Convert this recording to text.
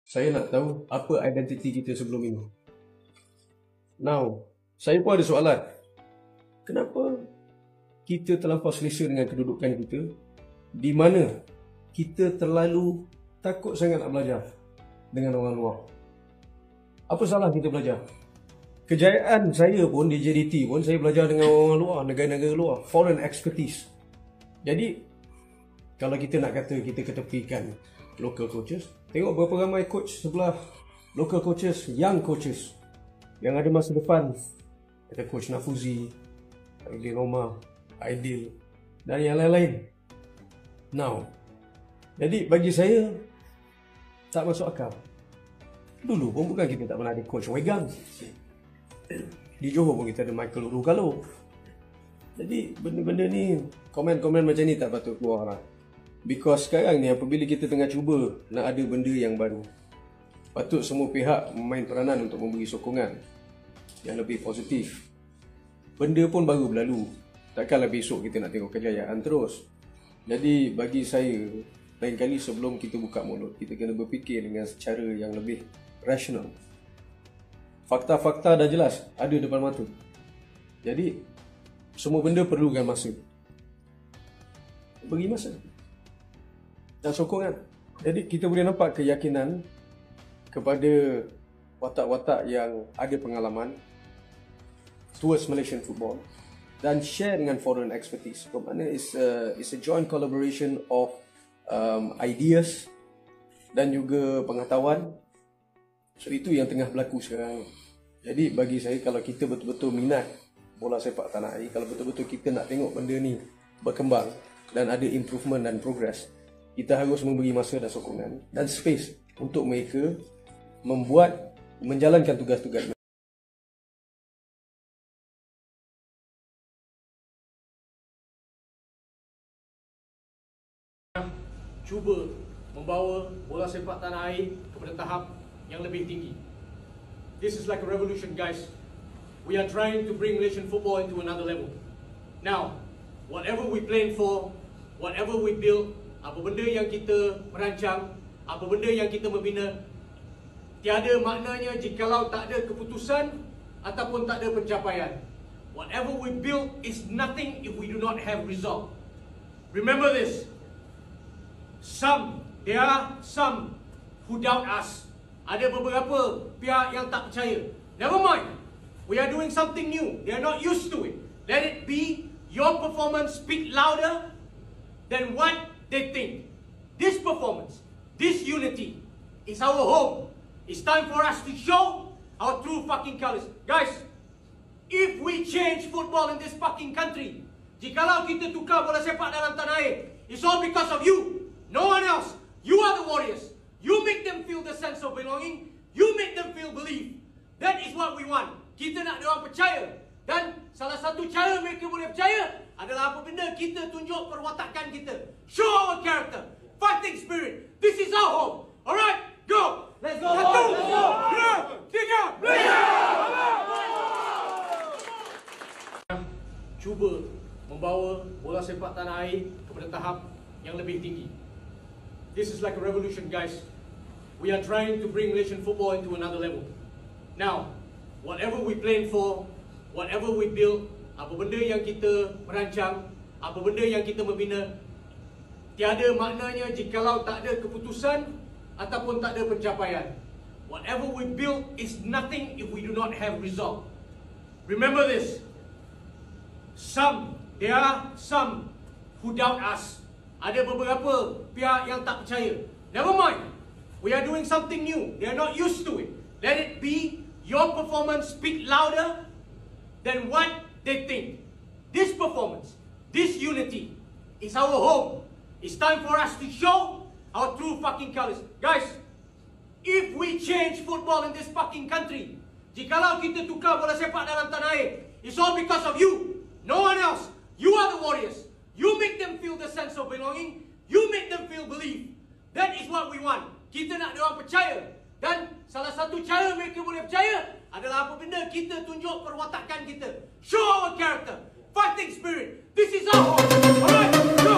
Saya nak tahu apa identiti kita sebelum ini. Now, saya pun ada soalan. Kenapa kita terlampau selesa dengan kedudukan kita, di mana kita terlalu takut sangat nak belajar dengan orang luar? Apa salah kita belajar? Kejayaan saya pun di JDT pun saya belajar dengan orang luar, negara-negara luar, foreign expertise. Jadi, kalau kita nak kata kita ketepikan local coaches, tengok berapa ramai coach sebelah local coaches, young coaches yang ada masa depan. Ada coach Nafuzi, Aidil Roma, Aidil dan yang lain-lain. Now, jadi bagi saya tak masuk akal. Dulu pun bukan kita tak pernah ada coach Wegang. Di Johor pun kita ada Michael Urukalo. Jadi benda-benda ni, komen-komen macam ni tak patut keluar lah. Because sekarang ni apabila kita tengah cuba nak ada benda yang baru, patut semua pihak memain peranan untuk memberi sokongan yang lebih positif. Benda pun baru berlalu, takkanlah besok kita nak tengok kejayaan terus. Jadi bagi saya, lain kali sebelum kita buka mulut, kita kena berfikir dengan secara yang lebih rasional. Fakta-fakta dah jelas, ada depan mata. Jadi semua benda perlukan masa. Bagi masa dan sokongan. Jadi kita boleh nampak keyakinan kepada watak-watak yang ada pengalaman towards Malaysian football dan share dengan foreign expertise. Bermakna is a joint collaboration of ideas dan juga pengetahuan. So itu yang tengah berlaku sekarang. Jadi bagi saya, kalau kita betul-betul minat bola sepak tanah air, kalau betul-betul kita nak tengok benda ni berkembang dan ada improvement dan progress, kita harus memberi masa dan sokongan dan space untuk mereka menjalankan tugas-tugas. Cuba membawa bola sepak tanah air kepada tahap yang lebih tinggi. This is like a revolution, guys. We are trying to bring Malaysian football into another level. Now, whatever we plan for, whatever we build, apa benda yang kita merancang, apa benda yang kita membina, tiada maknanya jikalau tak ada keputusan ataupun tak ada pencapaian. Whatever we build is nothing if we do not have result. Remember this. There are some who doubt us. Ada beberapa pihak yang tak percaya. Never mind. We are doing something new. They are not used to it. Let it be. Your performance speak louder than what they think. This performance, this unity is our home. It's time for us to show our true fucking colors. Guys, if we change football in this fucking country, jikalau kita tukar bola sepak dalam tanah air, it's all because of you. No one else. You are the warriors. You make them feel the sense of belonging. You make them feel belief. That is what we want. Kita nak diorang percaya. Dan salah satu cara mereka boleh percaya adalah apa benda kita tunjuk perwatakan kita. Show our character. Fighting spirit. This is our home. Alright, go. Let's go. Satu, dua, tiga. Cuba membawa bola sepak tanah air kepada tahap yang lebih tinggi. This is like a revolution, guys. We are trying to bring Malaysian football into another level. Now, whatever we plan for, whatever we build, apa benda yang kita merancang, apa benda yang kita membina, tiada maknanya jikalau tak ada keputusan ataupun tak ada pencapaian. Whatever we build is nothing if we do not have result. Remember this. There are some who doubt us. Ada beberapa pihak yang tak percaya. Never mind. We are doing something new. They are not used to it. Let it be. Your performance speak louder than what they think. This performance, this unity is our home. It's time for us to show our true fucking colors. Guys, if we change football in this fucking country, jikalau kita tukar bola sepak dalam tanah air, it's all because of you. No one else. You are the warriors. You make them feel the sense of belonging. You make them feel belief. That is what we want. Kita nak diorang percaya. Dan salah satu cara mereka boleh percaya adalah apa benda kita tunjuk perwatakan kita. Show our character. Fighting spirit. This is our home. Alright, go.